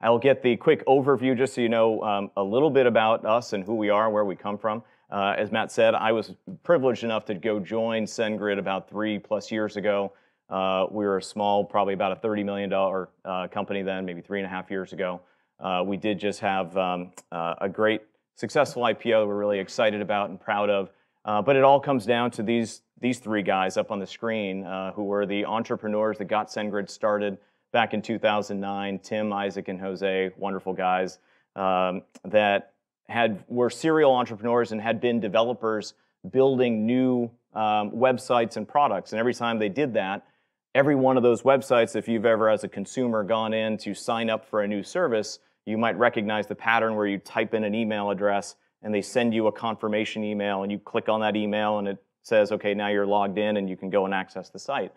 I'll get the quick overview just so you know a little bit about us and who we are, where we come from. As Matt said, I was privileged enough to go join SendGrid about 3+ years ago. We were a small, probably about a $30 million company then, maybe 3.5 years ago. We did just have a great, successful IPO that we're really excited about and proud of. But it all comes down to these three guys up on the screen who were the entrepreneurs that got SendGrid started back in 2009. Tim, Isaac, and Jose, wonderful guys that were serial entrepreneurs and had been developers building new websites and products. And every time they did that, every one of those websites, if you've ever as a consumer gone in to sign up for a new service, you might recognize the pattern where you type in an email address and they send you a confirmation email and you click on that email and it says, okay, now you're logged in and you can go and access the site.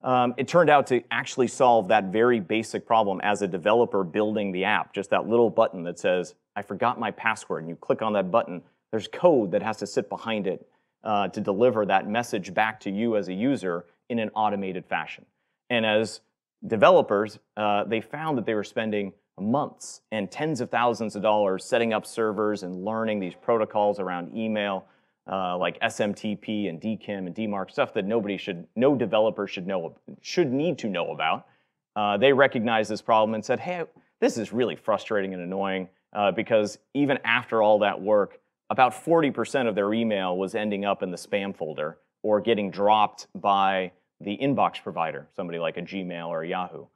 It turned out to actually solve that very basic problem as a developer building the app, just that little button that says, I forgot my password, and you click on that button. There's code that has to sit behind it to deliver that message back to you as a user in an automated fashion. And as developers, they found that they were spending months and tens of thousands of dollars setting up servers and learning these protocols around email, like SMTP and DKIM and DMARC, stuff that no developer should need to know about. They recognized this problem and said, hey, this is really frustrating and annoying because even after all that work, about 40% of their email was ending up in the spam folder or getting dropped by the inbox provider, somebody like a Gmail or a Yahoo,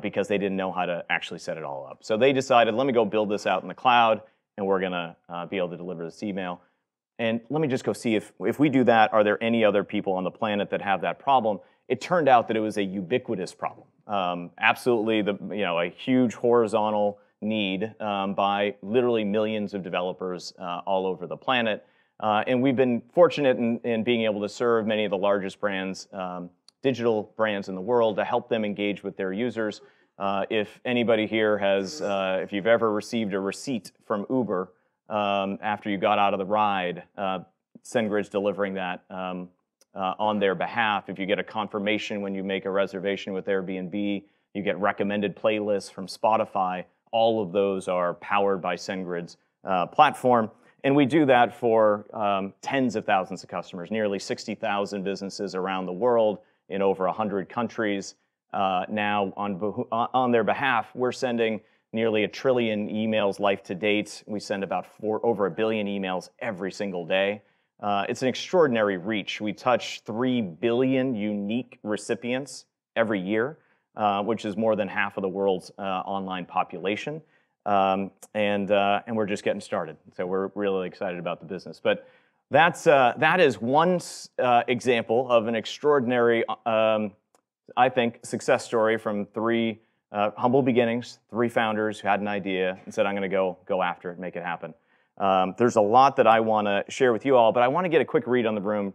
because they didn't know how to actually set it all up. So they decided, let me go build this out in the cloud, and we're going to be able to deliver this email. And let me just go see if we do that, are there any other people on the planet that have that problem? It turned out that it was a ubiquitous problem. Absolutely, a huge horizontal need by literally millions of developers all over the planet. And we've been fortunate in being able to serve many of the largest brands, digital brands in the world, to help them engage with their users. If anybody here has, if you've ever received a receipt from Uber after you got out of the ride, SendGrid's delivering that on their behalf. If you get a confirmation when you make a reservation with Airbnb, you get recommended playlists from Spotify. All of those are powered by SendGrid's platform. And we do that for tens of thousands of customers, nearly 60,000 businesses around the world in over 100 countries. Now, on their behalf, we're sending nearly 1 trillion emails life to date. We send about over 1 billion emails every single day. It's an extraordinary reach. We touch 3 billion unique recipients every year, which is more than half of the world's online population. And we're just getting started. So we're really excited about the business. But that is one example of an extraordinary, I think, success story from 3 humble beginnings, 3 founders who had an idea and said, I'm going to go after it, make it happen. There's a lot that I want to share with you all, but I want to get a quick read on the room.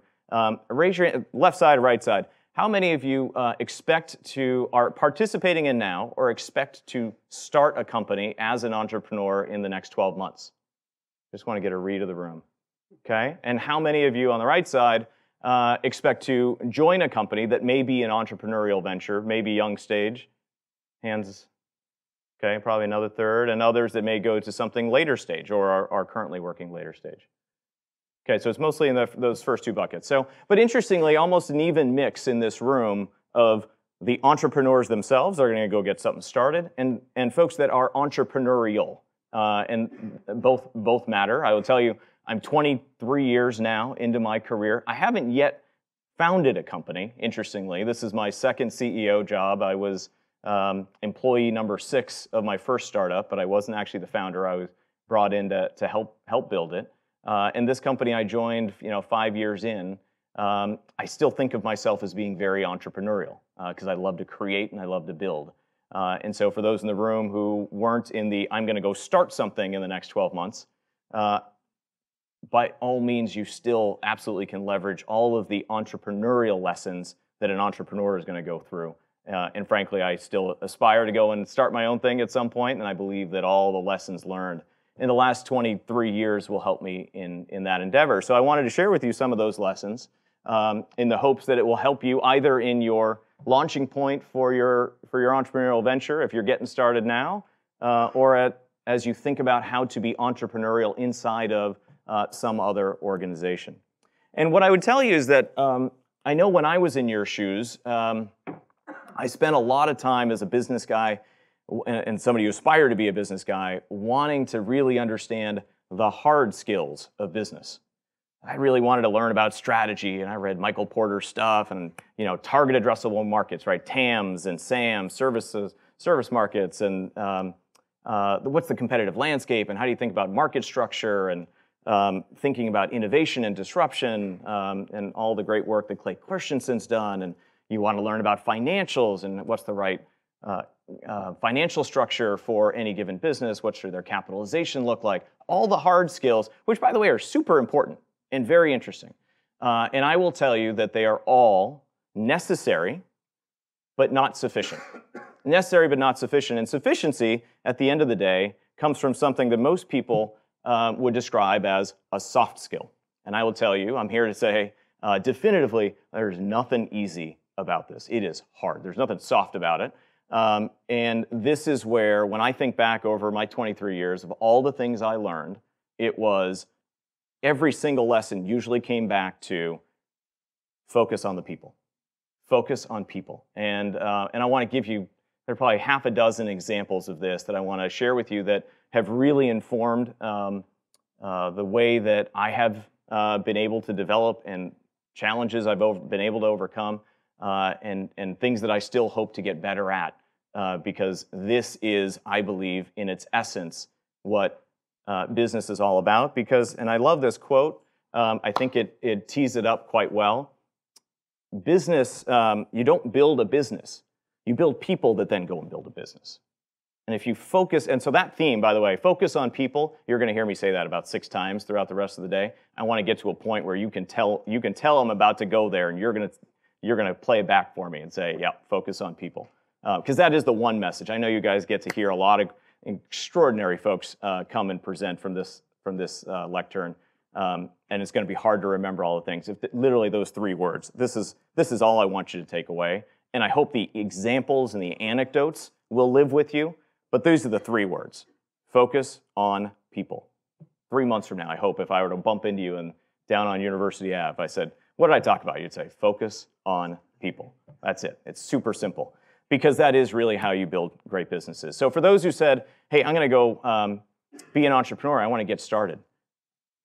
Raise your left side, right side. How many of you are participating in now or expect to start a company as an entrepreneur in the next 12 months? Just want to get a read of the room. Okay, and how many of you on the right side expect to join a company that may be an entrepreneurial venture, maybe young stage? Hands, okay, probably another third, and others that may go to something later stage or are currently working later stage. Okay, so it's mostly in those first 2 buckets. So, but interestingly, almost an even mix in this room of the entrepreneurs themselves are going to go get something started, and folks that are entrepreneurial, and both matter. I will tell you, I'm 23 years now into my career. I haven't yet founded a company, interestingly. This is my second CEO job. I was employee number 6 of my first startup, but I wasn't actually the founder. I was brought in to help build it. And this company I joined 5 years in, I still think of myself as being very entrepreneurial because I love to create and I love to build. And so for those in the room who weren't in the I'm going to go start something in the next 12 months, by all means, you still absolutely can leverage all of the entrepreneurial lessons that an entrepreneur is going to go through. And frankly, I still aspire to go and start my own thing at some point, and I believe that all the lessons learned in the last 23 years will help me in that endeavor. So I wanted to share with you some of those lessons in the hopes that it will help you either in your launching point for your entrepreneurial venture, if you're getting started now, as you think about how to be entrepreneurial inside of some other organization. And what I would tell you is that I know when I was in your shoes, I spent a lot of time as a business guy and somebody who aspired to be a business guy wanting to really understand the hard skills of business. I really wanted to learn about strategy, and I read Michael Porter's stuff and, target addressable markets, right? TAMs and SAMs, service markets, and what's the competitive landscape, and how do you think about market structure, and thinking about innovation and disruption, and all the great work that Clay Christensen's done. And you want to learn about financials and what's the right financial structure for any given business, what should their capitalization look like, all the hard skills, which, by the way, are super important and very interesting. And I will tell you that they are all necessary, but not sufficient. Necessary, but not sufficient. And sufficiency, at the end of the day, comes from something that most people would describe as a soft skill. And I will tell you, I'm here to say definitively, there's nothing easy about this. It is hard. There's nothing soft about it. And this is where, when I think back over my 23 years of all the things I learned, it was every single lesson usually came back to focus on the people. Focus on people. And I want to give you, there are probably half a dozen examples of this that I want to share with you that have really informed the way that I have been able to develop, and challenges I've been able to overcome, and things that I still hope to get better at, because this is, I believe, in its essence, what business is all about. And I love this quote, I think it tees it up quite well. Business, you don't build a business. You build people that then go and build a business. And if you focus, and so that theme, by the way, focus on people, you're going to hear me say that about 6 times throughout the rest of the day. I want to get to a point where you can tell I'm about to go there, and you're going to play it back for me and say, yeah, focus on people. Because that is the one message. I know you guys get to hear a lot of extraordinary folks come and present from this lectern, and it's going to be hard to remember all the things. Literally those 3 words. This is all I want you to take away, and I hope the examples and the anecdotes will live with you. But these are the 3 words: focus on people. 3 months from now, I hope, if I were to bump into you and down on University Ave, I said, "What did I talk about?" You'd say, "Focus on people." That's it. It's super simple, because that is really how you build great businesses. So for those who said, hey, I'm going to go be an entrepreneur, I want to get started,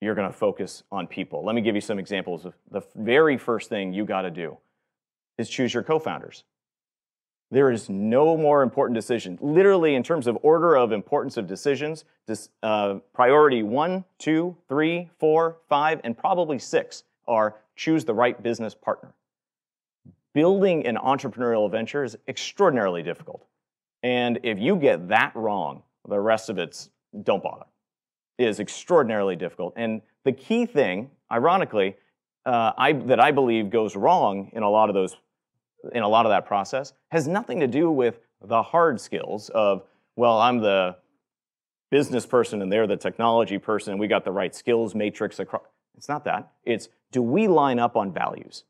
you're going to focus on people. Let me give you some examples of the very first thing you got to do is choose your co-founders. There is no more important decision. Literally, in terms of order of importance of decisions, priority 1, 2, 3, 4, 5, and probably 6 are choose the right business partner. Building an entrepreneurial venture is extraordinarily difficult. And if you get that wrong, the rest of it's don't bother. It is extraordinarily difficult. And the key thing, ironically, that I believe goes wrong in a lot of that process has nothing to do with the hard skills of, well, I'm the business person and they're the technology person, and we got the right skills matrix across. It's not that. It's, do we line up on values?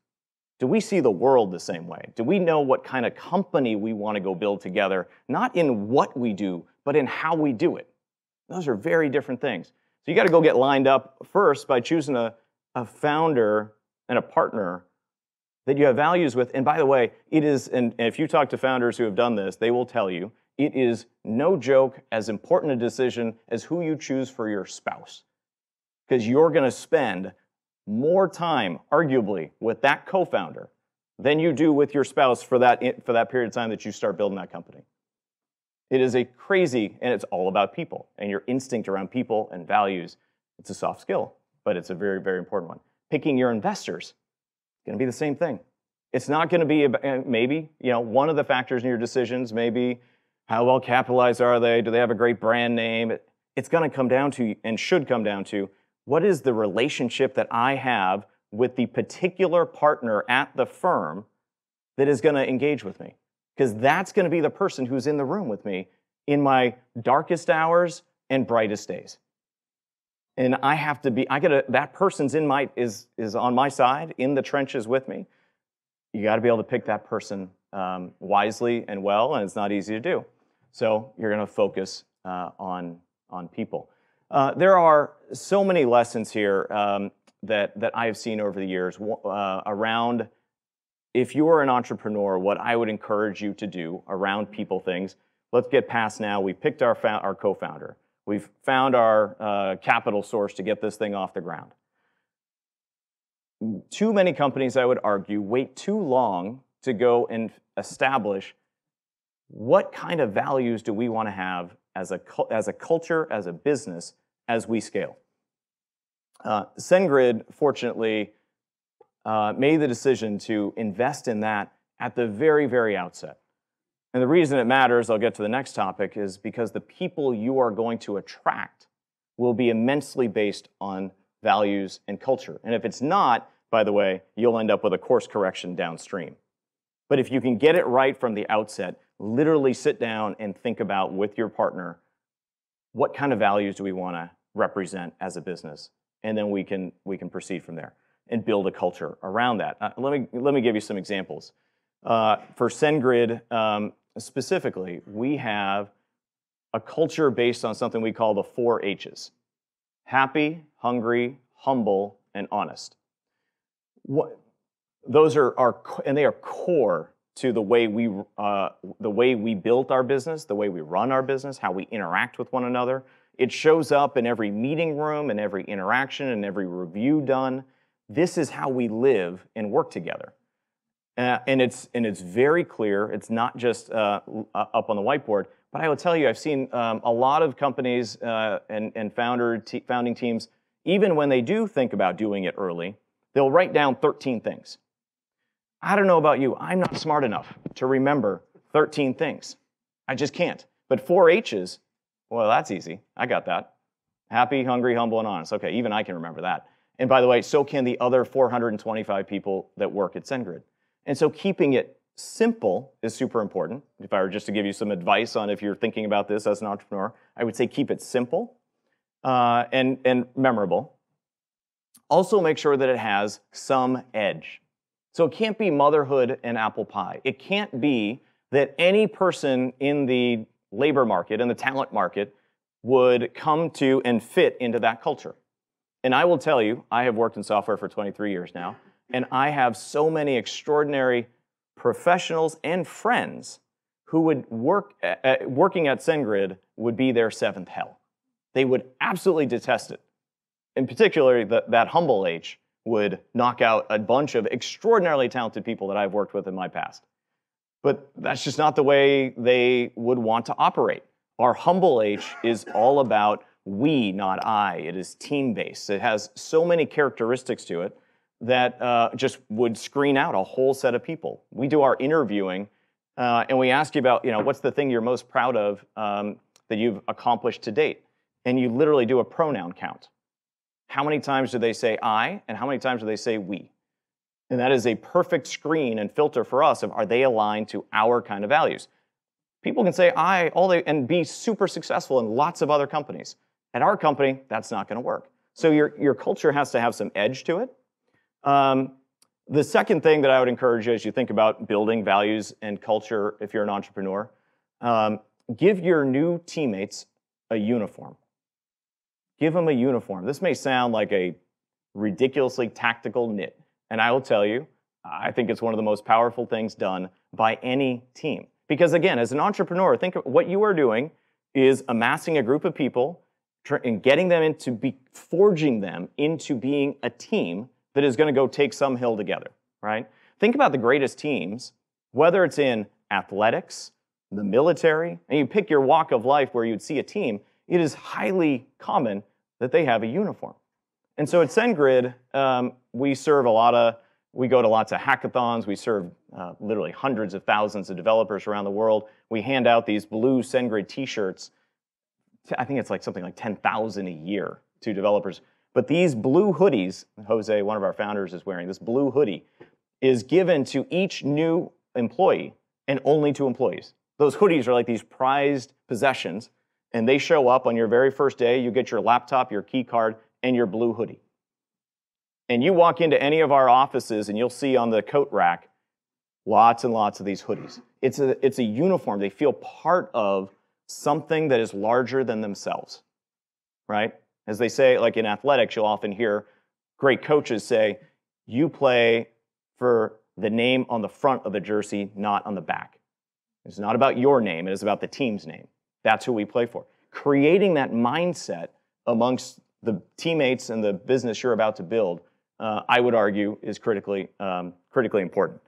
Do we see the world the same way? Do we know what kind of company we want to go build together, not in what we do, but in how we do it? Those are very different things. So you got to go get lined up first by choosing a founder and a partner that you have values with. And by the way, it is, and if you talk to founders who have done this, they will tell you, it is no joke as important a decision as who you choose for your spouse. Because you're going to spend more time, arguably, with that co-founder than you do with your spouse for that period of time that you start building that company. It is a crazy, and it's all about people, and your instinct around people and values. It's a soft skill, but it's a very, very important one. Picking your investors is going to be the same thing. It's not going to be, maybe, one of the factors in your decisions, maybe how well capitalized are they? Do they have a great brand name? It's going to come down to, and should come down to, what is the relationship that I have with the particular partner at the firm that is going to engage with me? Because that's going to be the person who's in the room with me in my darkest hours and brightest days. And I have to be, that person's is on my side, in the trenches with me. You got to be able to pick that person wisely and well, and it's not easy to do. So you're going to focus on people. There are so many lessons here that I have seen over the years around, if you are an entrepreneur, what I would encourage you to do around people things. Let's get past now. We picked our co-founder. We've found our capital source to get this thing off the ground. Too many companies, I would argue, wait too long to go and establish what kind of values do we want to have as a culture, as a business, as we scale. SendGrid, fortunately, made the decision to invest in that at the very, very outset. And the reason it matters, I'll get to the next topic, is because the people you are going to attract will be immensely based on values and culture. And if it's not, by the way, you'll end up with a course correction downstream. But if you can get it right from the outset, literally sit down and think about with your partner, what kind of values do we want to represent as a business? And then we can proceed from there and build a culture around that. Let me give you some examples. For SendGrid specifically, we have a culture based on something we call the 4 H's: happy, hungry, humble, and honest. Those are and they are core to the way we built our business, the way we run our business, how we interact with one another. It shows up in every meeting room, in every interaction, in every review done. This is how we live and work together. And it's very clear. It's not just up on the whiteboard. But I will tell you, I've seen a lot of companies and founding teams, even when they do think about doing it early, they'll write down 13 things. I don't know about you. I'm not smart enough to remember 13 things. I just can't. But 4 H's, well, that's easy. I got that. Happy, hungry, humble, and honest. Okay, even I can remember that. And by the way, so can the other 425 people that work at SendGrid. And so keeping it simple is super important. If I were just to give you some advice on if you're thinking about this as an entrepreneur, I would say keep it simple and memorable. Also make sure that it has some edge. So it can't be motherhood and apple pie. It can't be that any person in the labor market and the talent market would come to and fit into that culture. And I will tell you, I have worked in software for 23 years now, and I have so many extraordinary professionals and friends who would working at SendGrid would be their 7th hell. They would absolutely detest it. In particular, that humble H would knock out a bunch of extraordinarily talented people that I've worked with in my past. But that's just not the way they would want to operate. Our humble H is all about we, not I. It is team-based. It has so many characteristics to it that just would screen out a whole set of people. We do our interviewing, and we ask you about, what's the thing you're most proud of that you've accomplished to date? And you literally do a pronoun count. How many times do they say I, and how many times do they say we? And that is a perfect screen and filter for us of, are they aligned to our kind of values? People can say I and be super successful in lots of other companies. At our company, that's not going to work. So your culture has to have some edge to it. The second thing that I would encourage you as you think about building values and culture, if you're an entrepreneur, give your new teammates a uniform. Give them a uniform. This may sound like a ridiculously tactical nit, and I will tell you, I think it's one of the most powerful things done by any team. Because again, as an entrepreneur, think of what you are doing is amassing a group of people and getting them forging them into being a team that is going to go take some hill together, right? Think about the greatest teams, whether it's in athletics, the military, and you pick your walk of life where you'd see a team, it is highly common that they have a uniform. And so at SendGrid, we go to lots of hackathons. We serve literally hundreds of thousands of developers around the world. We hand out these blue SendGrid t-shirts. I think it's like something like 10,000 a year to developers. But these blue hoodies, Jose, one of our founders, is wearing, this blue hoodie is given to each new employee and only to employees. Those hoodies are like these prized possessions, and they show up on your very first day. You get your laptop, your key card, and your blue hoodie. And you walk into any of our offices, and you'll see on the coat rack lots and lots of these hoodies. It's a uniform. They feel part of something that is larger than themselves, right? As they say, like in athletics, you'll often hear great coaches say, you play for the name on the front of the jersey, not on the back. It's not about your name, it is about the team's name. That's who we play for. Creating that mindset amongst the teammates and the business you're about to build, I would argue, is critically important.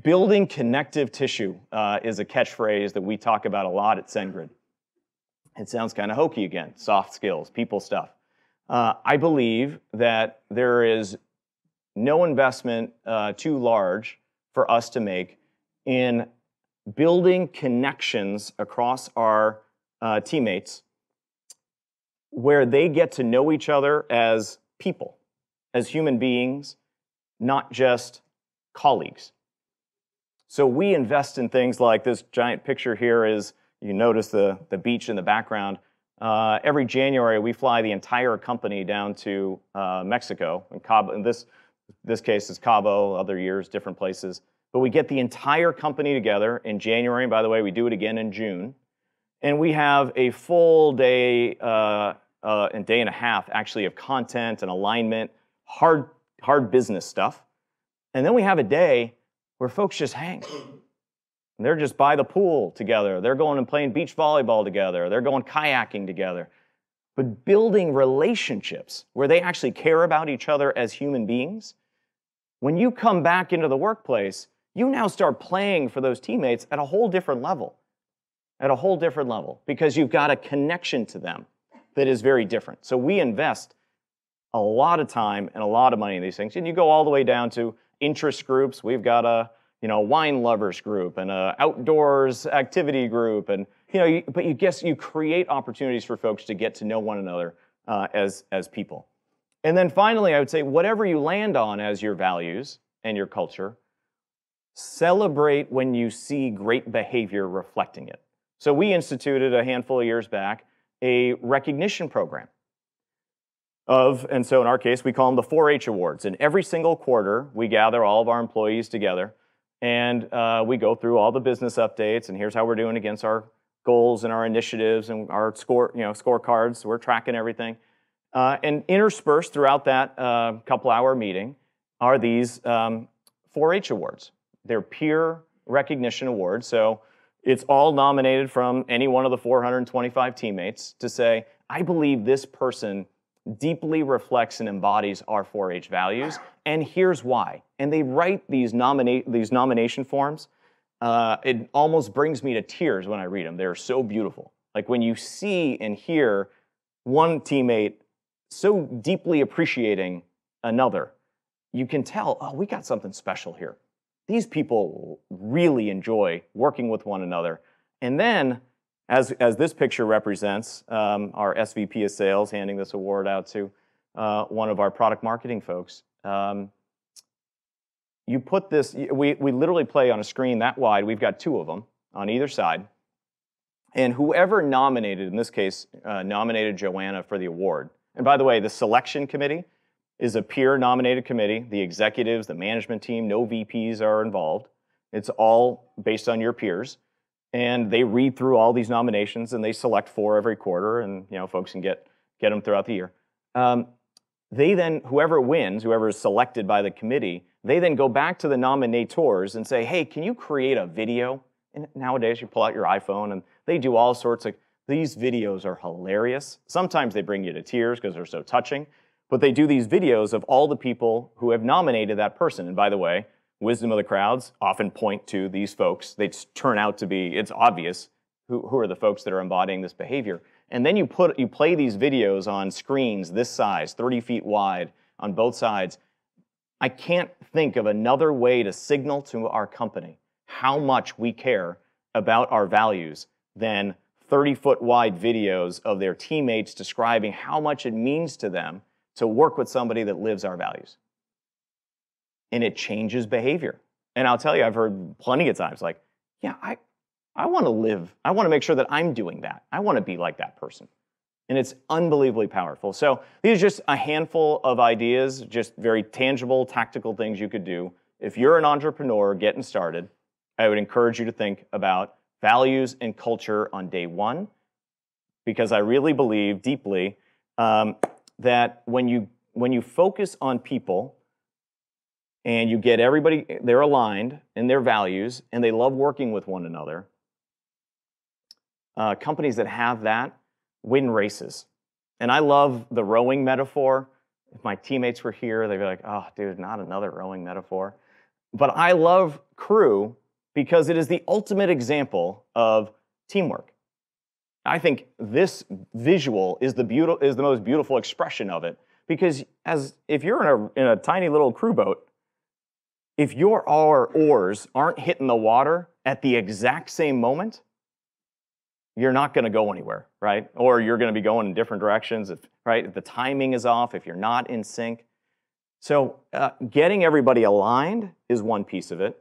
Building connective tissue is a catchphrase that we talk about a lot at SendGrid. It sounds kind of hokey again, soft skills, people stuff. I believe that there is no investment too large for us to make in building connections across our teammates where they get to know each other as people, as human beings, not just colleagues. So we invest in things like this giant picture here is, you notice the beach in the background. Every January, we fly the entire company down to Mexico. In Cabo, in this case is Cabo, other years, different places. But we get the entire company together in January. And by the way, we do it again in June. And we have a full day and day and a half, actually, of content and alignment, hard business stuff. And then we have a day where folks just hang. And they're just by the pool together. They're going and playing beach volleyball together. They're going kayaking together. But building relationships where they actually care about each other as human beings. When you come back into the workplace, you now start playing for those teammates at a whole different level. At a whole different level. Because you've got a connection to them that is very different. So we invest a lot of time and a lot of money in these things. And you go all the way down to interest groups. We've got a wine lovers group and a outdoors activity group, and but you create opportunities for folks to get to know one another as people. And then finally, I would say whatever you land on as your values and your culture, celebrate when you see great behavior reflecting it. So we instituted a handful of years back a recognition program. And so in our case, we call them the 4-H Awards. And every single quarter, we gather all of our employees together, and we go through all the business updates, and here's how we're doing against our goals and our initiatives and our scorecards. We're tracking everything. And interspersed throughout that couple-hour meeting are these 4-H Awards. They're peer recognition awards. So it's all nominated from any one of the 425 teammates to say, I believe this person deeply reflects and embodies our 4-H values, and here's why. And they write these nomination forms. It almost brings me to tears when I read them. They're so beautiful. Like when you see and hear one teammate so deeply appreciating another, you can tell, oh, we got something special here. These people really enjoy working with one another. And then, as this picture represents, our SVP of sales handing this award out to one of our product marketing folks. You put this, we literally play on a screen that wide. We've got 2 of them on either side. And whoever nominated, in this case, nominated Joanna for the award. And by the way, the selection committee is a peer-nominated committee. The executives, the management team, no VPs are involved. It's all based on your peers. And they read through all these nominations, and they select 4 every quarter, and folks can get them throughout the year. They then, whoever wins, whoever is selected by the committee, they then go back to the nominators and say, hey, can you create a video? And nowadays, you pull out your iPhone, and they do all sorts of, these videos are hilarious. Sometimes they bring you to tears because they're so touching, but they do these videos of all the people who have nominated that person. And by the way, wisdom of the crowds often point to these folks. They turn out to be, it's obvious who are the folks that are embodying this behavior. And then you play these videos on screens this size, 30 feet wide on both sides. I can't think of another way to signal to our company how much we care about our values than 30-foot wide videos of their teammates describing how much it means to them to work with somebody that lives our values. And it changes behavior. And I'll tell you, I've heard plenty of times like, yeah, I want to make sure that I'm doing that. I want to be like that person. And it's unbelievably powerful. So these are just a handful of ideas, just very tangible, tactical things you could do. If you're an entrepreneur getting started, I would encourage you to think about values and culture on day one, because I really believe deeply that when you focus on people and you get everybody, they're aligned in their values and they love working with one another, companies that have that win races. And I love the rowing metaphor. If my teammates were here, they'd be like, oh, dude, not another rowing metaphor. But I love crew because it is the ultimate example of teamwork. I think this visual is the most beautiful expression of it, because if you're in a tiny little crew boat, if your oars aren't hitting the water at the exact same moment, you're not going to go anywhere, right? Or you're going to be going in different directions, right? If the timing is off, if you're not in sync. So getting everybody aligned is one piece of it.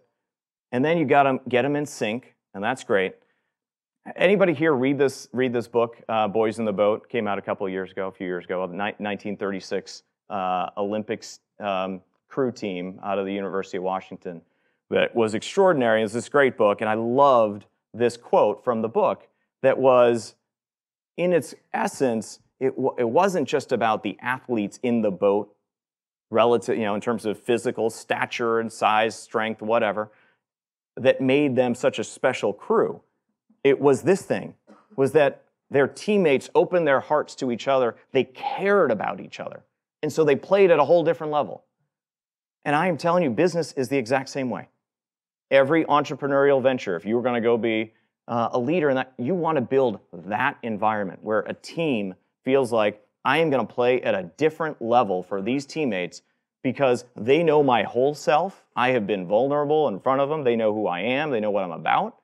And then you got to get them in sync, and that's great. Anybody here read this book, Boys in the Boat? Came out a few years ago, the 1936 Olympics crew team out of the University of Washington that was extraordinary. It's this great book, and I loved this quote from the book that was, in its essence, it wasn't just about the athletes in the boat, relative, in terms of physical stature and size, strength, whatever, that made them such a special crew. It was this thing, was that their teammates opened their hearts to each other. They cared about each other. And so they played at a whole different level. And I am telling you, business is the exact same way. Every entrepreneurial venture, if you were going to go be a leader in that, you want to build that environment where a team feels like I am going to play at a different level for these teammates because they know my whole self. I have been vulnerable in front of them. They know who I am. They know what I'm about.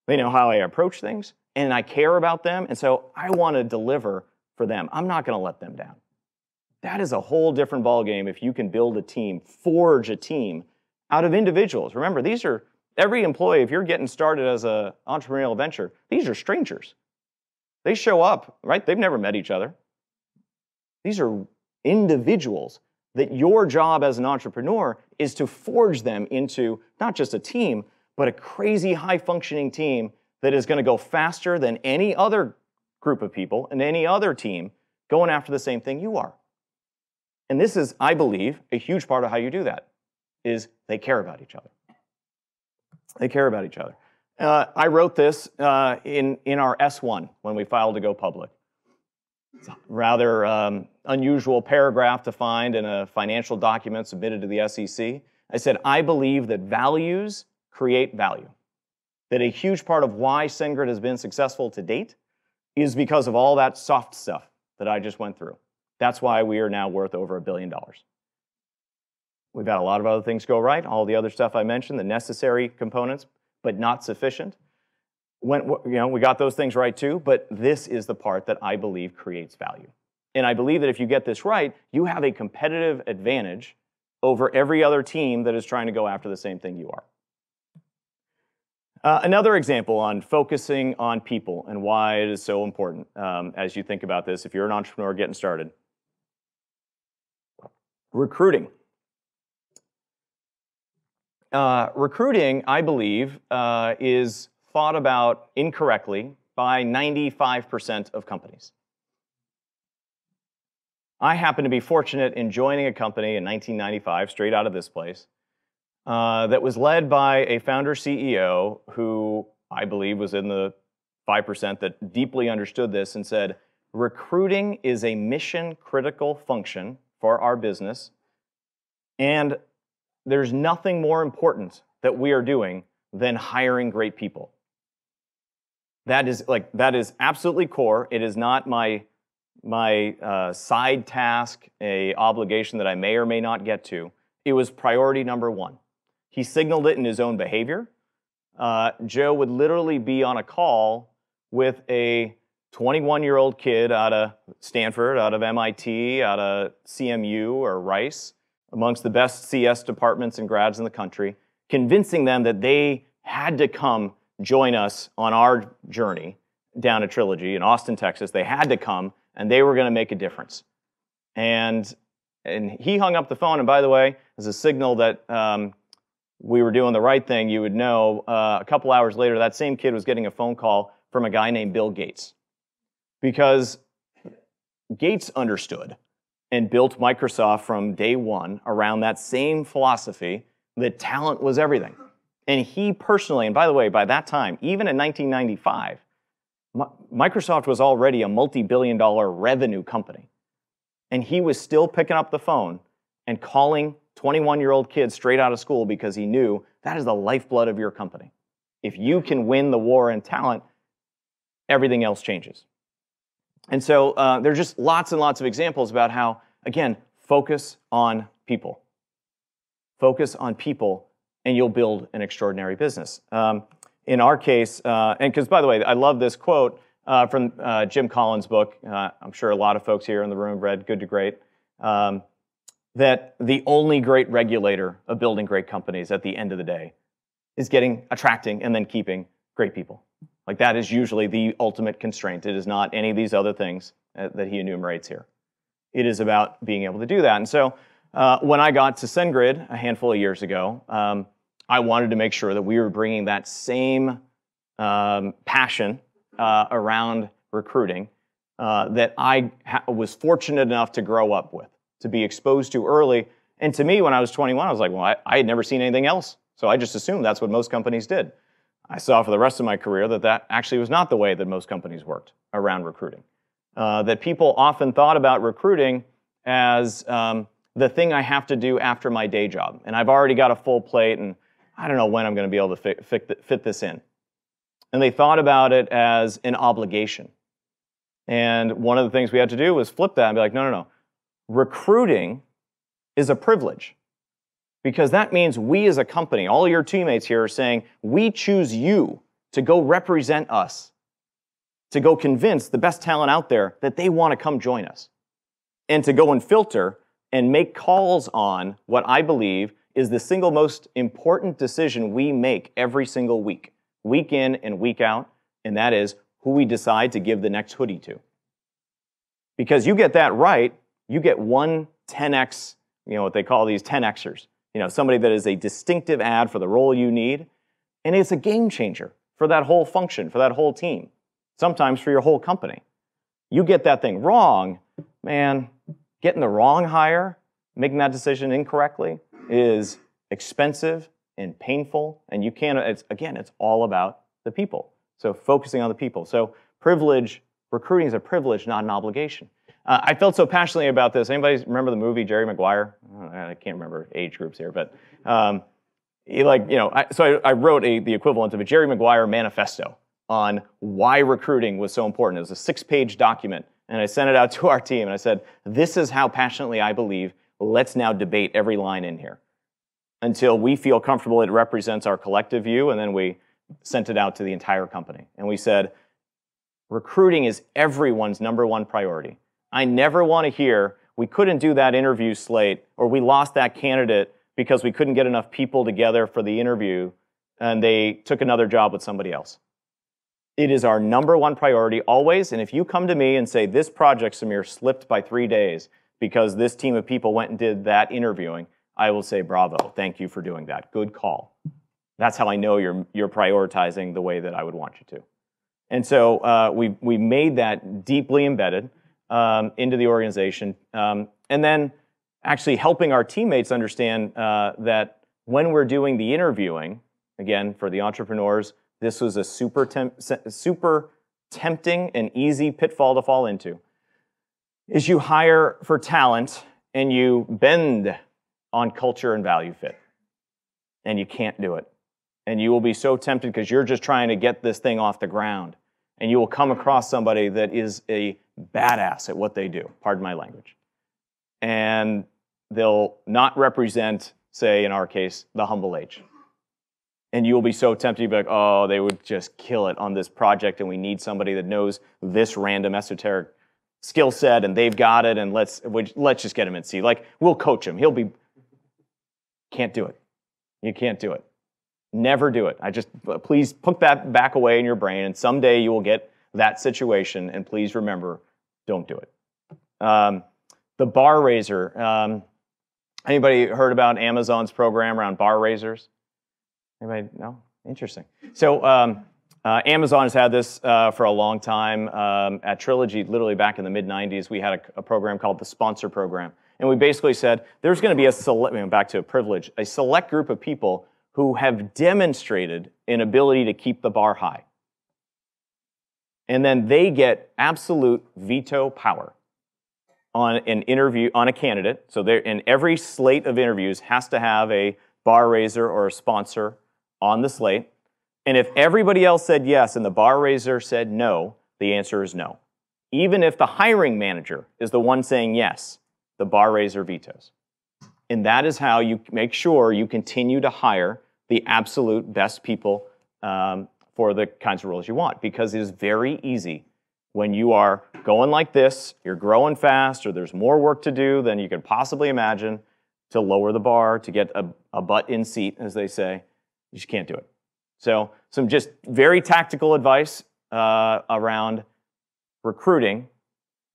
They know how I approach things, and I care about them, and so I want to deliver for them. I'm not going to let them down. That is a whole different ballgame if you can build a team, forge a team out of individuals. Remember, these are every employee, if you're getting started as an entrepreneurial venture, these are strangers. They show up, right? They've never met each other. These are individuals that your job as an entrepreneur is to forge them into not just a team, but a crazy high-functioning team that is going to go faster than any other group of people and any other team going after the same thing you are. And this is, I believe, a huge part of how you do that, is they care about each other. They care about each other. I wrote this in our S1 when we filed to go public. It's a rather unusual paragraph to find in a financial document submitted to the SEC. I said, I believe that values create value. That a huge part of why SendGrid has been successful to date is because of all that soft stuff that I just went through. That's why we are now worth over $1 billion. We've had a lot of other things go right, all the other stuff I mentioned, the necessary components, but not sufficient. We got those things right too, but this is the part that I believe creates value. And I believe that if you get this right, you have a competitive advantage over every other team that is trying to go after the same thing you are. Another example on focusing on people and why it is so important as you think about this, if you're an entrepreneur getting started. Recruiting. Recruiting, I believe, is thought about incorrectly by 95% of companies. I happen to be fortunate in joining a company in 1995, straight out of this place, that was led by a founder CEO who I believe was in the 5% that deeply understood this and said, recruiting is a mission-critical function for our business, and there's nothing more important that we are doing than hiring great people. That is absolutely core. It is not my side task, a obligation that I may or may not get to. It was priority number one. He signaled it in his own behavior. Joe would literally be on a call with a 21-year-old kid out of Stanford, out of MIT, out of CMU or Rice, amongst the best CS departments and grads in the country, convincing them that they had to come join us on our journey down a Trilogy in Austin, Texas. They had to come, and they were going to make a difference. And he hung up the phone, and by the way, as a signal that we were doing the right thing, you would know a couple hours later that same kid was getting a phone call from a guy named Bill Gates. Because Gates understood and built Microsoft from day one around that same philosophy that talent was everything. And he personally, and by the way, by that time, even in 1995, Microsoft was already a multi-billion-dollar revenue company. And he was still picking up the phone and calling 21-year-old kids straight out of school because he knew that is the lifeblood of your company. If you can win the war in talent, everything else changes. And so there's just lots and lots of examples about how, again, focus on people. Focus on people, and you'll build an extraordinary business. In our case, and because, by the way, I love this quote from Jim Collins' book. I'm sure a lot of folks here in the room read Good to Great. That the only great regulator of building great companies at the end of the day is attracting, and then keeping great people. Like, that is usually the ultimate constraint. It is not any of these other things that he enumerates here. It is about being able to do that. And so when I got to SendGrid a handful of years ago, I wanted to make sure that we were bringing that same passion around recruiting that I was fortunate enough to grow up with, to be exposed to early. And to me, when I was 21, I was like, well, I had never seen anything else. So I just assumed that's what most companies did. I saw for the rest of my career that actually was not the way that most companies worked around recruiting. That people often thought about recruiting as the thing I have to do after my day job. And I've already got a full plate, and I don't know when I'm going to be able to fit this in. And they thought about it as an obligation. And one of the things we had to do was flip that and be like, no, no, no. Recruiting is a privilege. Because that means we as a company, all your teammates here are saying, we choose you to go represent us, to go convince the best talent out there that they want to come join us, and to go and filter and make calls on what I believe is the single most important decision we make every single week in and week out, and that is who we decide to give the next hoodie to. Because you get that right, you get one 10x, what they call these 10xers. Somebody that is a distinctive ad for the role you need, and it's a game changer for that whole function, for that whole team, sometimes for your whole company. You get that thing wrong, man, getting the wrong hire, making that decision incorrectly is expensive and painful, and you can't, it's all about the people. So focusing on the people. So recruiting is a privilege, not an obligation. I felt so passionately about this. Anybody remember the movie Jerry Maguire? I can't remember age groups here, but so I wrote the equivalent of a Jerry Maguire manifesto on why recruiting was so important. It was a 6-page document, and I sent it out to our team, and I said, this is how passionately I believe. Let's now debate every line in here until we feel comfortable it represents our collective view, and then we sent it out to the entire company. And we said, recruiting is everyone's #1 priority. I never want to hear, we couldn't do that interview slate, or we lost that candidate because we couldn't get enough people together for the interview, and they took another job with somebody else. It is our #1 priority always, and if you come to me and say, this project, Samir, slipped by 3 days because this team of people went and did that interviewing, I will say, bravo, thank you for doing that. Good call. That's how I know you're prioritizing the way that I would want you to. And so we made that deeply embedded into the organization. And then actually helping our teammates understand that when we're doing the interviewing, again, for the entrepreneurs, this was a super tempting and easy pitfall to fall into, is you hire for talent and you bend on culture and value fit. And you can't do it. And you will be so tempted because you're just trying to get this thing off the ground. And you will come across somebody that is a badass at what they do, pardon my language. And they'll not represent, say, in our case, the humble age. And you will be so tempted to be like, oh, they would just kill it on this project, and we need somebody that knows this random esoteric skill set, and they've got it, and let's just get him in C. Like, we'll coach him. Can't do it. You can't do it. Never do it. Please put that back away in your brain, and someday you will get that situation, and please remember, don't do it. The bar raiser. Anybody heard about Amazon's program around bar raisers? Anybody? No? Interesting. So Amazon has had this for a long time. At Trilogy, literally back in the mid-90s, we had a program called the Sponsor Program. And we basically said there's going to be a select, back to a privilege, a select group of people who have demonstrated an ability to keep the bar high. And then they get absolute veto power on an interview, on a candidate. So in every slate of interviews has to have a bar raiser or a sponsor on the slate. And if everybody else said yes and the bar raiser said no, the answer is no. Even if the hiring manager is the one saying yes, the bar raiser vetoes. And that is how you make sure you continue to hire the absolute best people for the kinds of roles you want. Because it is very easy when you are going like this, you're growing fast, or there's more work to do than you could possibly imagine, to lower the bar, to get a butt in seat, as they say. You just can't do it. So some just very tactical advice around recruiting.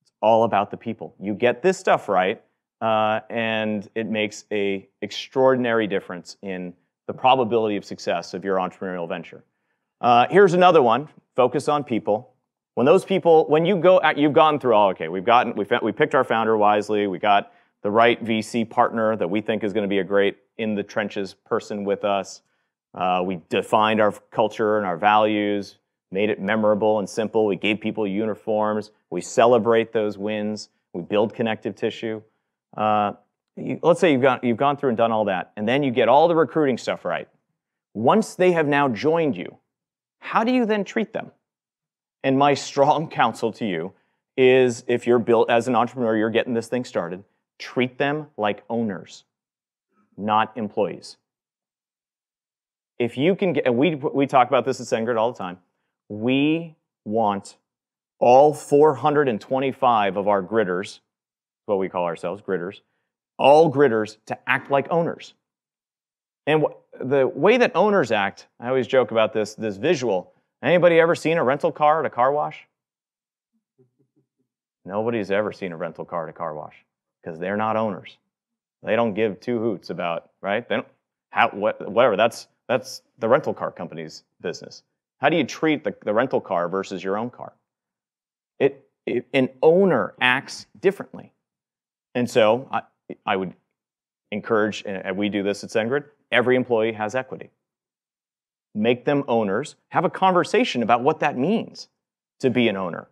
It's all about the people. You get this stuff right, and it makes an extraordinary difference in the probability of success of your entrepreneurial venture. Here's another one. Focus on people. When those people, when you go, you've gone through all. Okay, we picked our founder wisely. We got the right VC partner that we think is going to be a great in the trenches person with us. We defined our culture and our values, made it memorable and simple. We gave people uniforms. We celebrate those wins. We build connective tissue. Let's say you've gone through and done all that, and then you get all the recruiting stuff right. Once they have now joined you, how do you then treat them? And my strong counsel to you is, if you're built as an entrepreneur, you're getting this thing started, treat them like owners, not employees. If you can get, and we talk about this at SendGrid all the time, we want all 425 of our gridders, what we call ourselves, gridders, all gridders to act like owners. And the way that owners act, I always joke about this visual. Anybody ever seen a rental car at a car wash? Nobody's ever seen a rental car at a car wash because they're not owners. They don't give two hoots about, right? They don't, whatever, that's the rental car company's business. How do you treat the rental car versus your own car? An owner acts differently. And so I would encourage, and we do this at SendGrid, every employee has equity. Make them owners. Have a conversation about what that means to be an owner.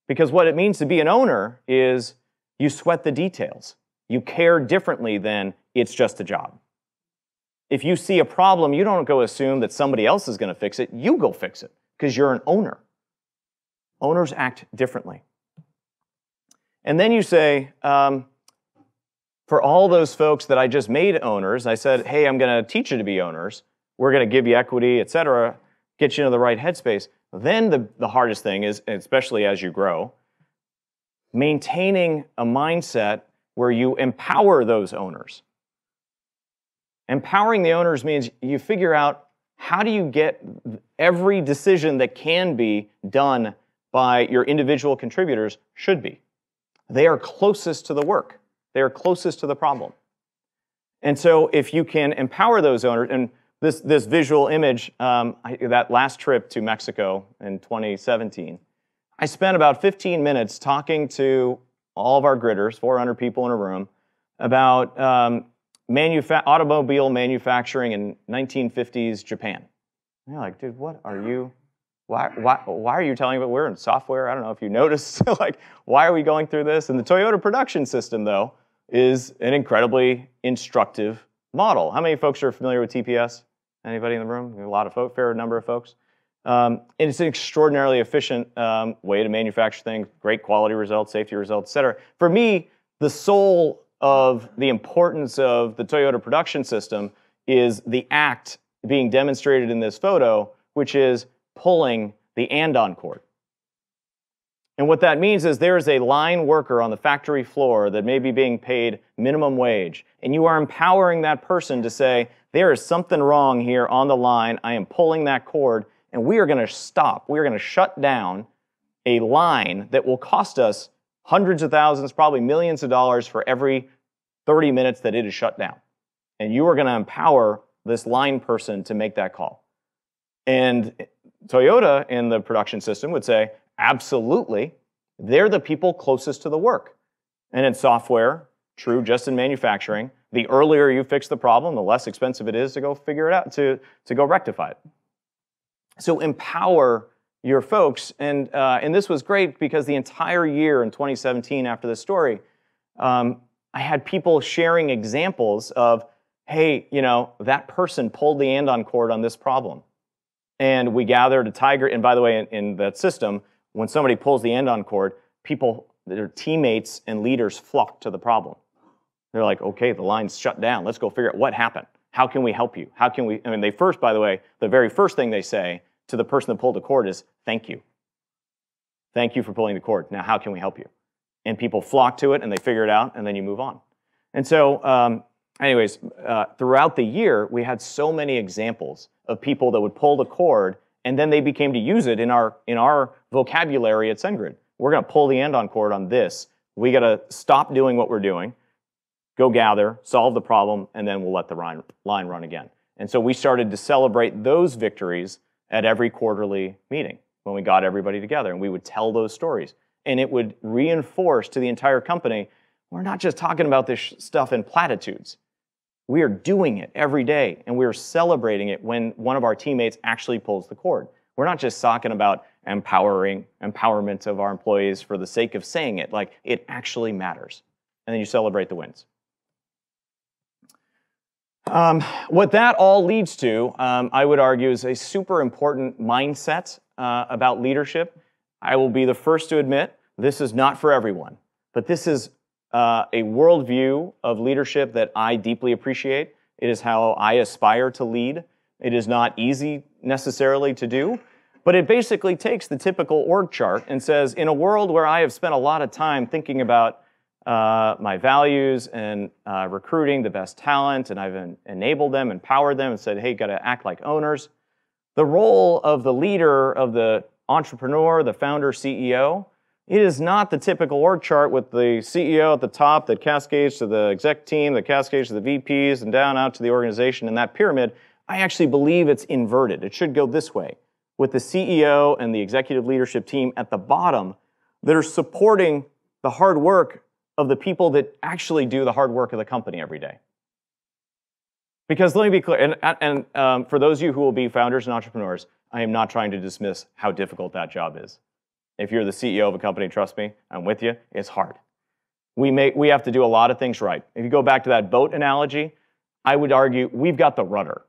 Because what it means to be an owner is you sweat the details. You care differently than it's just a job. If you see a problem, you don't go assume that somebody else is going to fix it. You go fix it because you're an owner. Owners act differently. And then you say, for all those folks that I just made owners, I said, hey, I'm going to teach you to be owners. We're going to give you equity, et cetera, get you into the right headspace. Then the hardest thing is, especially as you grow, maintaining a mindset where you empower those owners. Empowering the owners means you figure out, how do you get every decision that can be done by your individual contributors should be. They are closest to the work. They are closest to the problem. And so if you can empower those owners, and this visual image, that last trip to Mexico in 2017, I spent about 15 minutes talking to all of our gridders, 400 people in a room, about automobile manufacturing in 1950s Japan. And you're like, dude, what are you? Why are you telling me we're in software? I don't know if you noticed. Like, why are we going through this? And the Toyota production system, though, is an incredibly instructive model. How many folks are familiar with TPS? Anybody in the room? A lot of folks, fair number of folks. And it's an extraordinarily efficient way to manufacture things, great quality results, safety results, et cetera. For me, the soul of the importance of the Toyota production system is the act being demonstrated in this photo, which is pulling the andon cord. And what that means is there is a line worker on the factory floor that may be being paid minimum wage, and you are empowering that person to say, there is something wrong here on the line, I am pulling that cord, and we are going to stop. We are going to shut down a line that will cost us hundreds of thousands, probably millions of dollars for every 30 minutes that it is shut down. And you are going to empower this line person to make that call? And Toyota in the production system would say, absolutely, they're the people closest to the work. And in software, true just in manufacturing, the earlier you fix the problem, the less expensive it is to go figure it out, to go rectify it. So empower your folks, and this was great because the entire year in 2017 after this story, I had people sharing examples of, hey, that person pulled the andon cord on this problem. And we gathered a tiger, and by the way, in that system, when somebody pulls the andon cord, people, their teammates and leaders flock to the problem. They're like, okay, the line's shut down. Let's go figure out what happened. How can we help you? How can we, they first, by the way, the very first thing they say to the person that pulled the cord is, thank you. Thank you for pulling the cord. Now, how can we help you? And people flock to it, and they figure it out, and then you move on. And so, anyways, throughout the year, we had so many examples of people that would pull the cord, and then they became to use it in our vocabulary at SendGrid. We're going to pull the andon cord on this. We got to stop doing what we're doing, go gather, solve the problem, and then we'll let the line run again. And so we started to celebrate those victories at every quarterly meeting when we got everybody together, and we would tell those stories. And it would reinforce to the entire company, we're not just talking about this stuff in platitudes. We are doing it every day, and we are celebrating it when one of our teammates actually pulls the cord. We're not just talking about empowerment of our employees for the sake of saying it. Like, it actually matters. And then you celebrate the wins. What that all leads to, I would argue, is a super important mindset about leadership. I will be the first to admit this is not for everyone, but this is a worldview of leadership that I deeply appreciate. It is how I aspire to lead. It is not easy necessarily to do, but it basically takes the typical org chart and says, in a world where I have spent a lot of time thinking about my values and recruiting the best talent, and I've enabled them, empowered them, and said, hey, got to act like owners. The role of the leader, of the entrepreneur, the founder, CEO, it is not the typical org chart with the CEO at the top that cascades to the exec team, that cascades to the VPs, and down out to the organization in that pyramid. I actually believe it's inverted. It should go this way, with the CEO and the executive leadership team at the bottom that are supporting the hard work of the people that actually do the hard work of the company every day. Because let me be clear, and for those of you who will be founders and entrepreneurs, I am not trying to dismiss how difficult that job is. If you're the CEO of a company, trust me, I'm with you, it's hard. We have to do a lot of things right. If you go back to that boat analogy, I would argue we've got the rudder.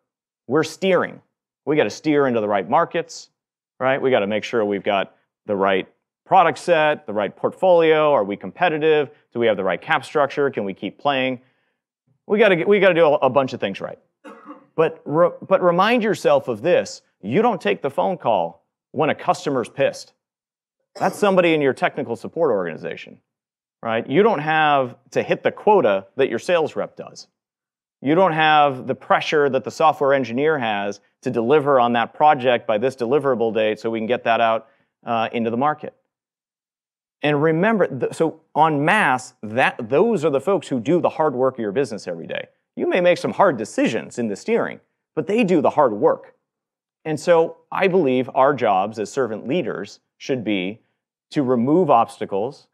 We're steering. We got to steer into the right markets, right? We got to make sure we've got the right product set, the right portfolio. Are we competitive? Do we have the right cap structure? Can we keep playing? We got to do a bunch of things right. But remind yourself of this. You don't take the phone call when a customer's pissed. That's somebody in your technical support organization, right? You don't have to hit the quota that your sales rep does. You don't have the pressure that the software engineer has to deliver on that project by this deliverable date so we can get that out into the market. And remember, so en masse, those are the folks who do the hard work of your business every day. You may make some hard decisions in the steering, but they do the hard work. And so I believe our jobs as servant leaders should be to remove obstacles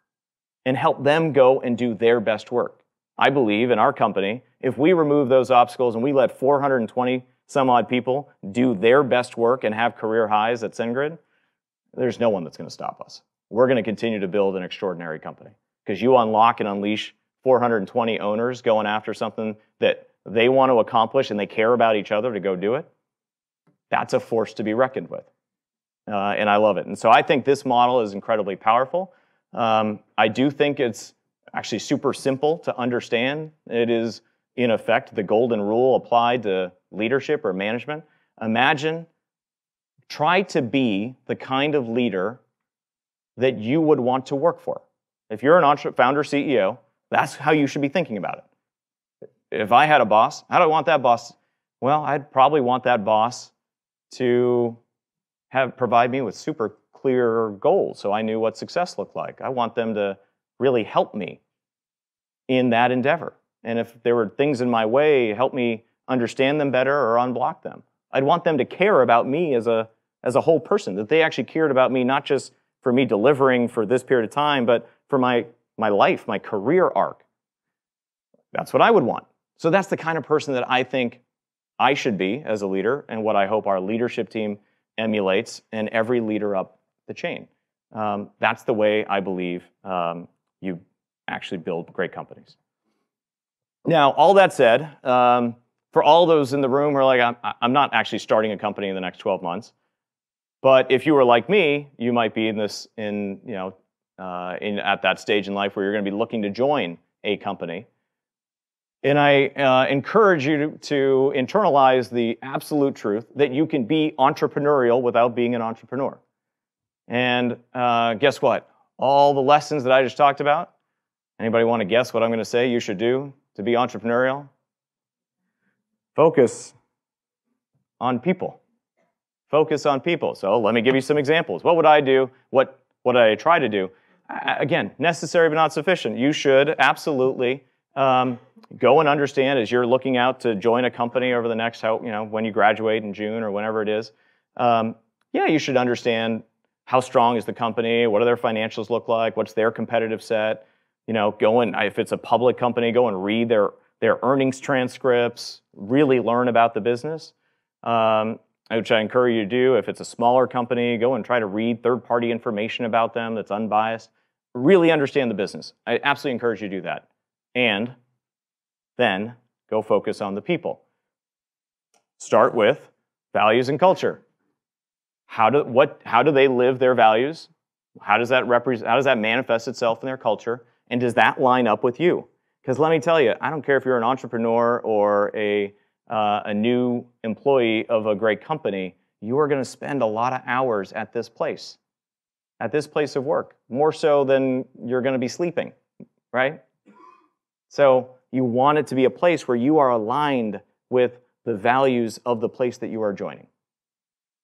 and help them go and do their best work. I believe in our company, if we remove those obstacles and we let 420 some odd people do their best work and have career highs at SendGrid, there's no one that's going to stop us. We're going to continue to build an extraordinary company because you unlock and unleash 420 owners going after something that they want to accomplish and they care about each other to go do it. That's a force to be reckoned with. And I love it. And so I think this model is incredibly powerful. I do think it's actually super simple to understand. It is, in effect, the golden rule applied to leadership or management. Imagine, try to be the kind of leader that you would want to work for. If you're an founder, CEO, that's how you should be thinking about it. If I had a boss, how do I want that boss? Well, I'd probably want that boss to provide me with super clear goals so I knew what success looked like. I want them to really help me in that endeavor. And if there were things in my way, help me understand them better or unblock them. I'd want them to care about me as a whole person, that they actually cared about me, not just for me delivering for this period of time, but for my life, my career arc. That's what I would want. So that's the kind of person that I think I should be as a leader, and what I hope our leadership team emulates, and every leader up the chain. That's the way I believe you actually build great companies. Now, all that said, for all those in the room who are like, I'm not actually starting a company in the next 12 months, but if you were like me, you might be at that stage in life where you're going to be looking to join a company. And I encourage you to internalize the absolute truth that you can be entrepreneurial without being an entrepreneur. And guess what? All the lessons that I just talked about, anybody want to guess what I'm going to say you should do to be entrepreneurial? Focus on people. Focus on people. So let me give you some examples. What would I do? What would I try to do? Again, necessary but not sufficient. You should absolutely go and understand, as you're looking out to join a company over the next, when you graduate in June or whenever it is. You should understand how strong is the company, what do their financials look like, what's their competitive set. Go and, if it's a public company, go and read their earnings transcripts, really learn about the business, which I encourage you to do. If it's a smaller company, go and try to read third-party information about them that's unbiased. Really understand the business. I absolutely encourage you to do that. And then go focus on the people. Start with values and culture. How do they live their values? How does that manifest itself in their culture? And does that line up with you? Because let me tell you, I don't care if you're an entrepreneur or a new employee of a great company, you are going to spend a lot of hours at this place of work, more so than you're going to be sleeping, right? So you want it to be a place where you are aligned with the values of the place that you are joining,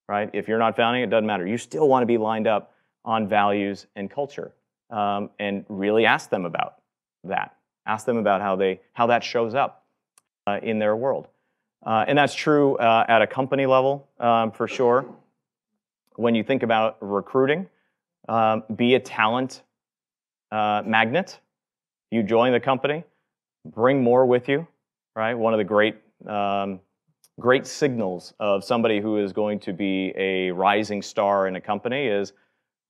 right? If you're not founding, it doesn't matter. You still want to be lined up on values and culture, and really ask them about that. Ask them about how that shows up in their world. And that's true at a company level, for sure. When you think about recruiting, be a talent magnet. You join the company, bring more with you, right? One of the great signals of somebody who is going to be a rising star in a company is,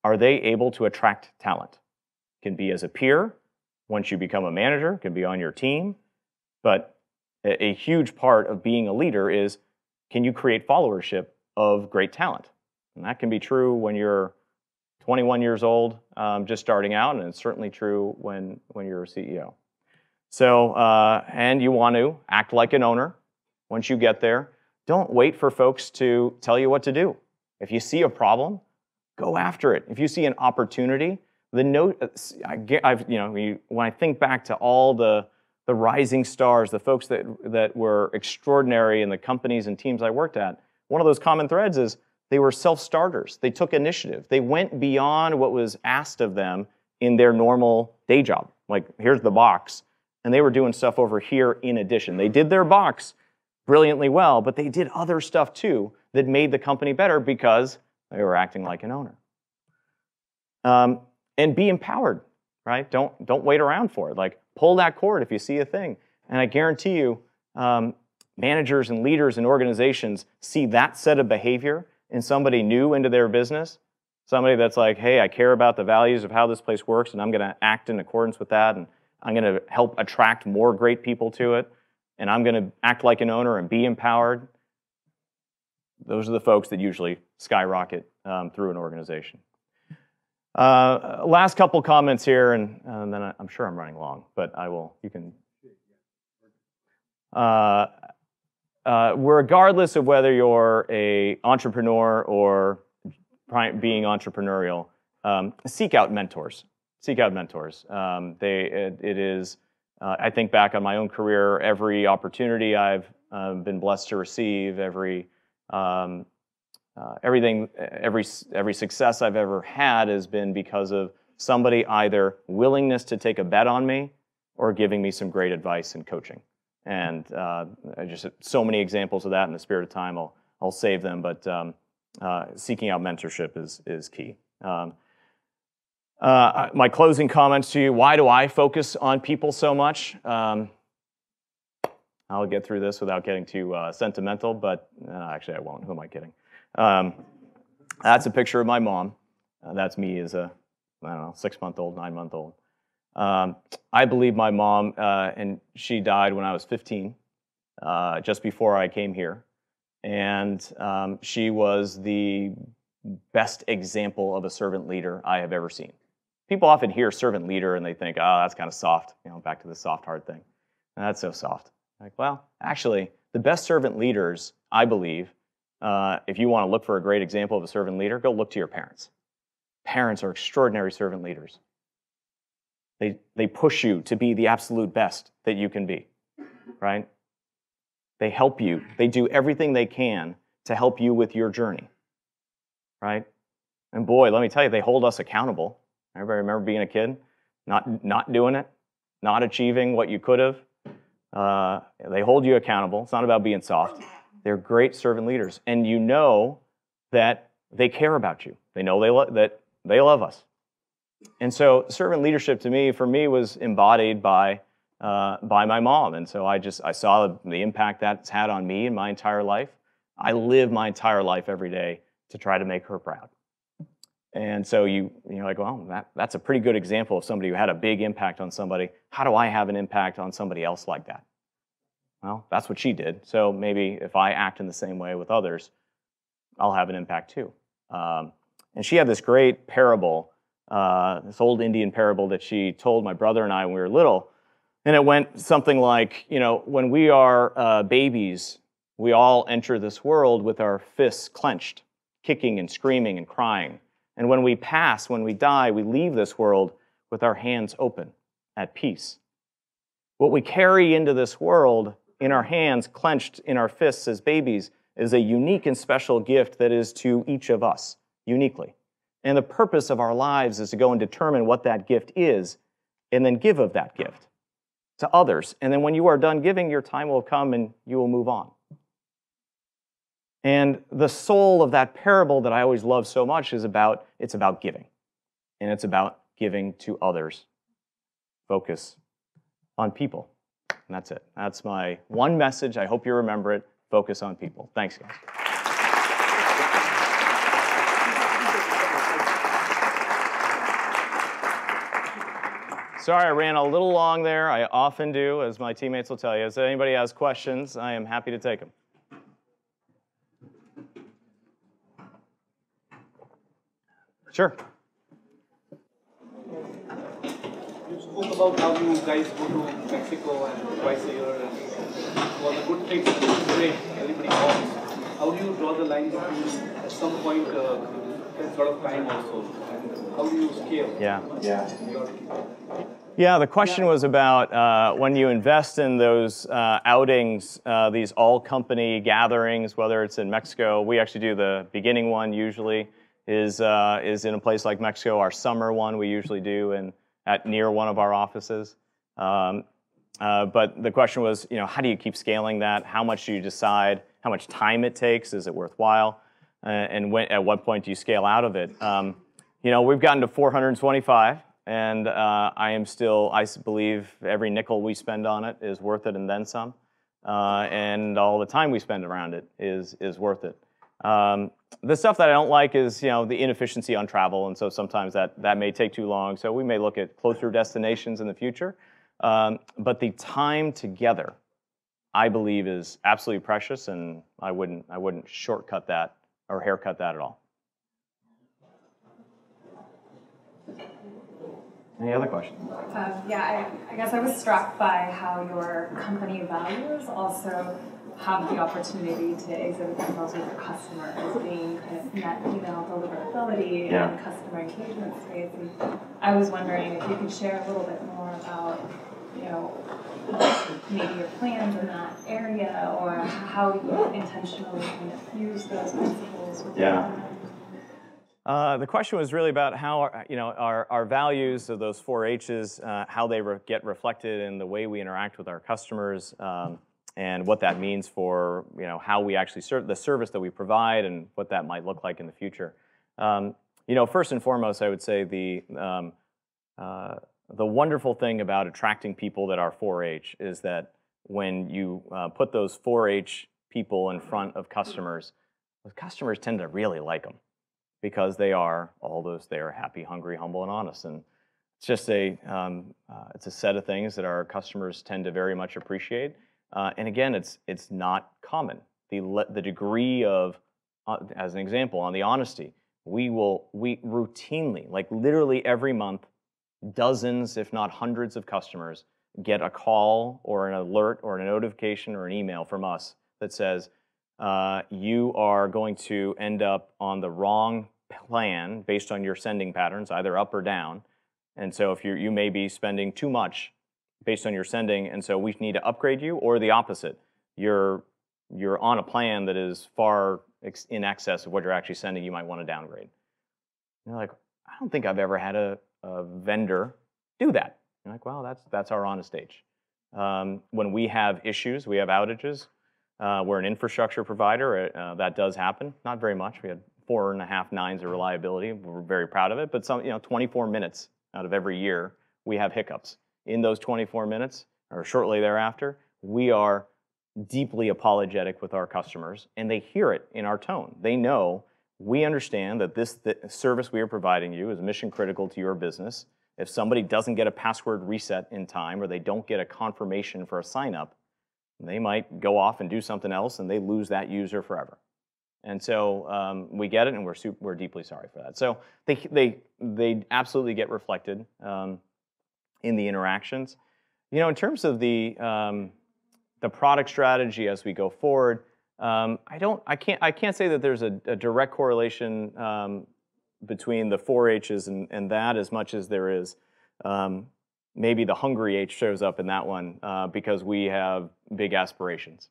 are they able to attract talent? Can be as a peer, once you become a manager, can be on your team, but a huge part of being a leader is, can you create followership of great talent? And that can be true when you're 21 years old, just starting out, and it's certainly true when you're a CEO. So, and you want to act like an owner once you get there. Don't wait for folks to tell you what to do. If you see a problem, go after it. If you see an opportunity, when I think back to all the rising stars, the folks that were extraordinary in the companies and teams I worked at, one of those common threads is they were self-starters. They took initiative. They went beyond what was asked of them in their normal day job. Like, here's the box. And they were doing stuff over here in addition. They did their box brilliantly well, but they did other stuff too that made the company better because they were acting like an owner. And be empowered, right? Don't wait around for it. Like, pull that cord if you see a thing. And I guarantee you, managers and leaders and organizations see that set of behavior in somebody new into their business, somebody that's like, hey, I care about the values of how this place works, and I'm going to act in accordance with that, and I'm going to help attract more great people to it, and I'm going to act like an owner and be empowered. Those are the folks that usually skyrocket through an organization. Last couple comments here, and then I'm sure I'm running long, but I will. You can. Regardless of whether you're an entrepreneur or being entrepreneurial, seek out mentors. Seek out mentors. It is. I think back on my own career. Every opportunity I've been blessed to receive, every success I've ever had has been because of somebody either willingness to take a bet on me or giving me some great advice and coaching. And I just have so many examples of that. In the spirit of time, I'll save them. But seeking out mentorship is key. My closing comments to you: why do I focus on people so much? I'll get through this without getting too sentimental, but actually I won't. Who am I kidding? That's a picture of my mom. That's me as a, I don't know, 6-month-old, 9-month-old. I believe my mom, and she died when I was 15, just before I came here. And she was the best example of a servant leader I have ever seen. People often hear servant leader and they think, oh, that's kind of soft, back to the soft, hard thing. And that's so soft. Like, well, actually, the best servant leaders, I believe, if you want to look for a great example of a servant leader, go look to your parents. Parents are extraordinary servant leaders. They push you to be the absolute best that you can be, right? They help you. They do everything they can to help you with your journey, right? And boy, let me tell you, they hold us accountable. Everybody remember being a kid? Not doing it, not achieving what you could have. They hold you accountable. It's not about being soft. They're great servant leaders. And you know that they care about you. They know that they love us. And so servant leadership for me was embodied by my mom. And so I saw the impact that's had on me in my entire life. I live my entire life every day to try to make her proud. And so you're like, well, that's a pretty good example of somebody who had a big impact on somebody. How do I have an impact on somebody else like that? Well, that's what she did. So maybe if I act in the same way with others, I'll have an impact too. And she had this great parable, this old Indian parable that she told my brother and I when we were little. And it went something like, when we are babies, we all enter this world with our fists clenched, kicking and screaming and crying. And when we pass, when we die, we leave this world with our hands open, at peace. What we carry into this world in our hands, clenched in our fists as babies, is a unique and special gift that is to each of us, uniquely. And the purpose of our lives is to go and determine what that gift is, and then give of that gift to others. And then when you are done giving, your time will come and you will move on. And the soul of that parable that I always love so much is about giving. And it's about giving to others. Focus on people. And that's it. That's my one message. I hope you remember it. Focus on people. Thanks, guys. Sorry, I ran a little long there. I often do, as my teammates will tell you. If anybody has questions, I am happy to take them. Sure. You spoke about how you guys go to Mexico and twice a year, and for the good things, great, everybody wants. How do you draw the line between, at some point, that sort of time also? And how do you scale? Yeah, the question was about when you invest in those outings, these all-company gatherings, whether it's in Mexico. We actually do the beginning one usually. Is in a place like Mexico. Our summer one we usually do near one of our offices. But the question was, how do you keep scaling that? How much do you decide? How much time it takes? Is it worthwhile? And at what point do you scale out of it? We've gotten to 425, and I believe every nickel we spend on it is worth it and then some. And all the time we spend around it is worth it. The stuff that I don't like is, the inefficiency on travel, and so sometimes that may take too long. So we may look at closer destinations in the future. But the time together, I believe, is absolutely precious, and I wouldn't shortcut that or haircut that at all. Any other questions? I guess I was struck by how your company values also have the opportunity to exhibit themselves with your customers as being kind of net email deliverability and customer engagement space. And I was wondering if you could share a little bit more about, maybe your plans in that area, or how you intentionally kind of use those principles with your company. The question was really about how our values of those four H's, how they get reflected in the way we interact with our customers, and what that means for how we actually serve the service that we provide and what that might look like in the future. First and foremost, I would say the wonderful thing about attracting people that are 4H is that when you put those 4H people in front of customers, the customers tend to really like them because they are happy, hungry, humble, and honest. And it's just it's a set of things that our customers tend to very much appreciate. And again, it's not common. The degree of, as an example, on the honesty, we routinely, like literally every month, dozens, if not hundreds of customers get a call or an alert or a notification or an email from us that says, you are going to end up on the wrong plan based on your sending patterns, either up or down. And so if you may be spending too much based on your sending, and so we need to upgrade you, or the opposite. You're on a plan that is far in excess of what you're actually sending, you might want to downgrade. And you're like, I don't think I've ever had a vendor do that. You're like, well, that's our honest stage. When we have issues, we have outages, we're an infrastructure provider. That does happen. Not very much. We had 4.5 nines of reliability. We're very proud of it. But 24 minutes out of every year, we have hiccups. In those 24 minutes, or shortly thereafter, we are deeply apologetic with our customers, and they hear it in our tone. They know we understand that the service we are providing you is mission critical to your business. If somebody doesn't get a password reset in time, or they don't get a confirmation for a sign up, they might go off and do something else, and they lose that user forever. And so we get it, and we're deeply sorry for that. So they absolutely get reflected in the interactions. In terms of the product strategy as we go forward, I can't say that there's a direct correlation between the 4H's and that, as much as there is maybe the hungry H shows up in that one because we have big aspirations.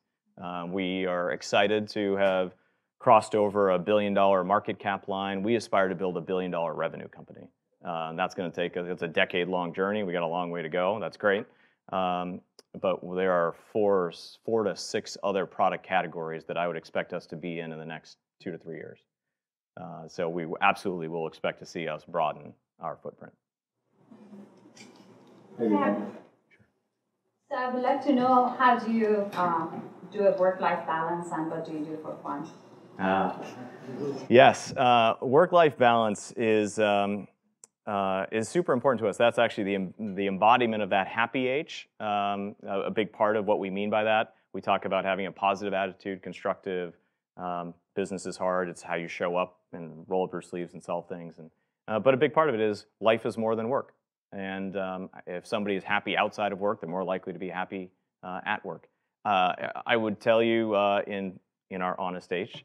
We are excited to have crossed over $1 billion market cap line. We aspire to build $1 billion revenue company. That's going to take it's a decade-long journey. We got a long way to go. That's great. But there are four to six other product categories that I would expect us to be in the next 2 to 3 years. So we absolutely will expect to see us broaden our footprint. Yeah. So I would like to know, how do you do a work-life balance, and what do you do for fun? Yes, work-life balance is super important to us. That's actually the embodiment of that happy H. A big part of what we mean by that. We talk about having a positive attitude, constructive. Business is hard. It's how you show up and roll up your sleeves and solve things. But a big part of it is life is more than work. And if somebody is happy outside of work, they're more likely to be happy at work. I would tell you in our honest H,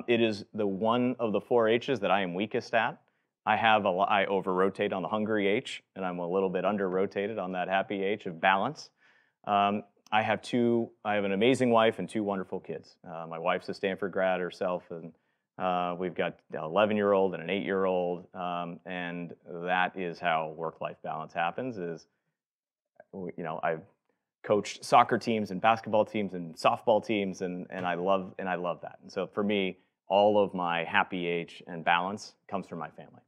it is the one of the 4 H's that I am weakest at. I over-rotate on the hungry H, and I'm a little bit under-rotated on that happy H of balance. I have an amazing wife and 2 wonderful kids. My wife's a Stanford grad herself, and we've got an 11-year-old and an 8-year-old, and that is how work-life balance happens. I've coached soccer teams and basketball teams and softball teams, and I love that. And so for me, all of my happy H and balance comes from my family.